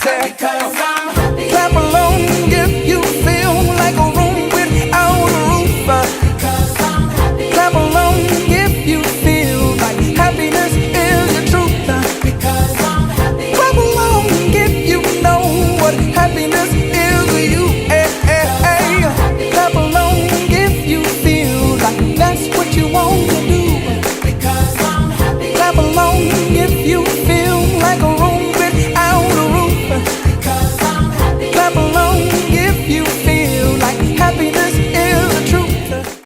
said, Because I'm happy. clap along if you feel like a room without a roof. Because I'm happy. Clap along if you feel like happiness is the truth. Because I'm happy. Clap along if you know what happiness is to you. Clap along if you feel like that's what you want to do. Because I'm happy. Clap along if you